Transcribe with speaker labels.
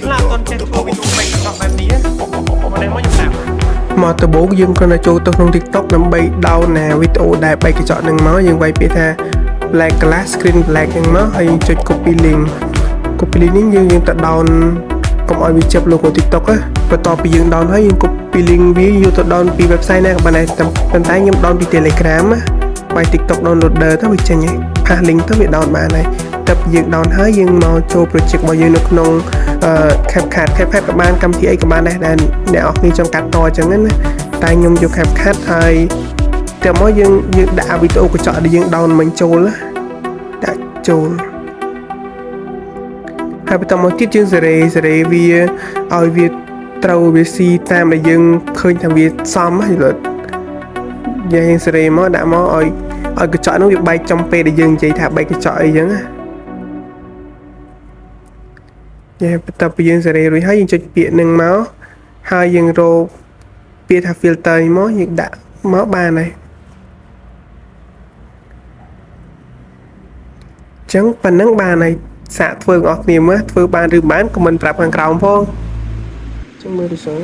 Speaker 1: ខ្លះអត់ចេះធ្វើវីដេអូបែបតោះបែបនេះមកនេះមកខ្ញុំតាម
Speaker 2: មកតបោកយើងគ្រាន់តែចូលទៅក្នុង TikTok ដើម្បី down ណាវីដេអូដែលបែកកញ្ចក់នឹងមកយើងវាយពាក្យថា black glass screen black ហ្នឹងមកហើយចុច copy link នេះយើងទៅ down កុំឲ្យវាចាប់ logo TikTok ណាបន្ទាប់ពីយើង down ហើយយើង copy link វាយកទៅ down ពី website ណាក៏បានដែរប៉ុន្តែខ្ញុំ down ពី Telegram ណាបាយ TikTok downloader ទៅវាចេញហើយផាស link ទៅវា down បានហើយតែយើង down ហើយយើងមកចូល project របស់យើងនៅក្នុង CapCut ក៏បានកម្មវិធីអីក៏បានដែរដែលអ្នកនរគ្នាចង់កាត់តអញ្ចឹងណាតែខ្ញុំយក CapCut ហើយតែមកយើងដាក់វីដេអូកញ្ចក់ដែលយើង down មិញចូលណាដាក់ចូលហើយបន្តមកទៀតយើងសេរីវាឲ្យវាត្រូវវាស៊ីតាមដែលយើងឃើញថាវាសមហើយលើយើងសេរីមកដាក់មកឲ្យកញ្ចក់នោះវាបែកចំពេលដែលយើងនិយាយថាបែកកញ្ចក់អីចឹងណាបន្ទាប់ពីយើងសេរីរួចហើយយើងចុចពាក្យនឹងមកហើយយើងរកពាក្យថា filter នេះមកយើងដាក់មកបានហើយចឹងប៉ុណ្ណឹងបានហើយសាកធ្វើបងប្អូនគ្នាមើលធ្វើបានឬបានខមមិនប្រាប់ខាងក្រោមផងចឹងមើលទៅសិន